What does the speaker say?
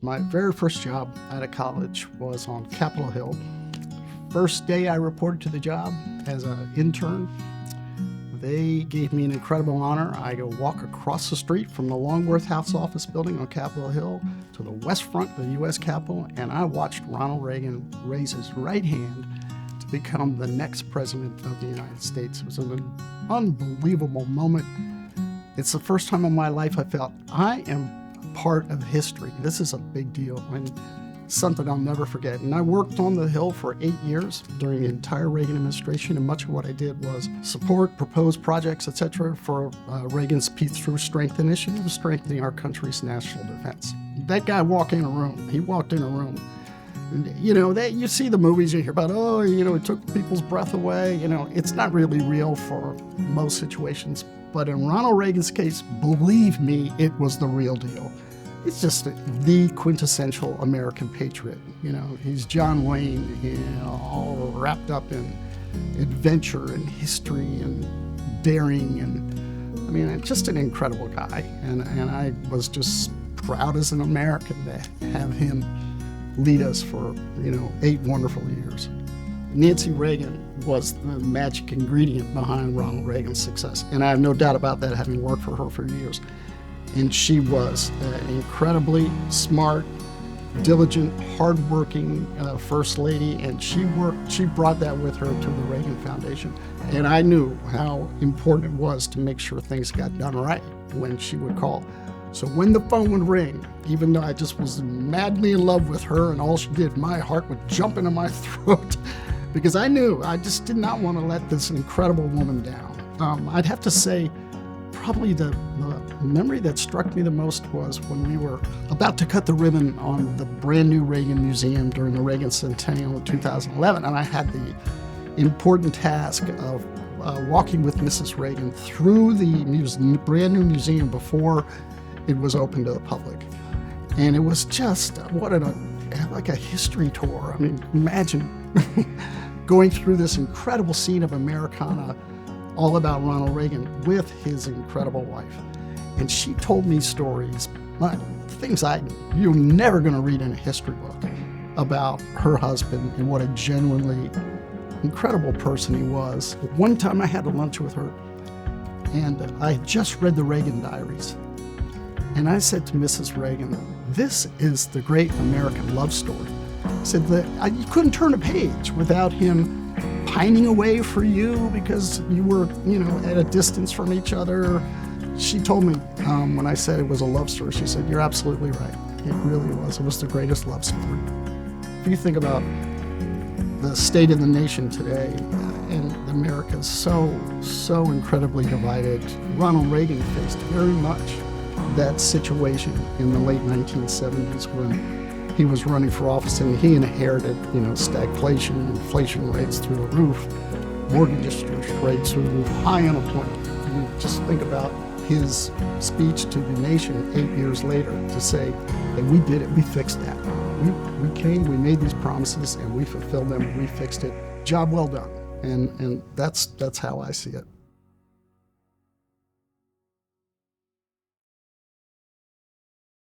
My very first job out of college was on Capitol Hill. First day I reported to the job as an intern, they gave me an incredible honor. I go walk across the street from the Longworth House office building on Capitol Hill to the west front of the U.S. Capitol, and I watched Ronald Reagan raise his right hand to become the next president of the United States. It was an unbelievable moment. It's the first time in my life I felt I am part of history. This is a big deal and something I'll never forget. And I worked on the Hill for 8 years during the entire Reagan administration, and much of what I did was support proposed projects, etc., for Reagan's Peace Through Strength initiative, strengthening our country's national defense. That guy walked in a room. He walked in a room. And, you see the movies, you hear about, it took people's breath away. It's not really real for most situations. But in Ronald Reagan's case, believe me, it was the real deal. He's just the quintessential American patriot. He's John Wayne, all wrapped up in adventure and history and daring. And just an incredible guy. And I was just proud as an American to have him lead us for, 8 wonderful years. Nancy Reagan was the magic ingredient behind Ronald Reagan's success. And I have no doubt about that, having worked for her for years. And she was an incredibly smart, diligent, hardworking First Lady, and she brought that with her to the Reagan Foundation. And I knew how important it was to make sure things got done right when she would call. So when the phone would ring, even though I just was madly in love with her and all she did, my heart would jump into my throat because I knew I just did not want to let this incredible woman down. I'd have to say probably the memory that struck me the most was when we were about to cut the ribbon on the brand new Reagan Museum during the Reagan Centennial in 2011, and I had the important task of walking with Mrs. Reagan through the brand new museum before it was open to the public. And it was just like a history tour. Imagine going through this incredible scene of Americana, all about Ronald Reagan with his incredible wife. And she told me stories, things you're never going to read in a history book, about her husband and what a genuinely incredible person he was. One time I had a lunch with her, and I had just read the Reagan diaries. And I said to Mrs. Reagan, this is the great American love story. I said that you couldn't turn a page without him pining away for you because you were, at a distance from each other. She told me when I said it was a love story, she said, you're absolutely right. It really was. It was the greatest love story. If you think about the state of the nation today, and America is so incredibly divided, Ronald Reagan faced very much that situation in the late 1970s when he was running for office, and he inherited, stagflation, inflation rates through the roof, mortgage rates through the roof, high unemployment. And just think about his speech to the nation 8 years later to say, hey, we did it, we fixed that. We came, we made these promises, and we fulfilled them, and we fixed it. Job well done. And that's how I see it.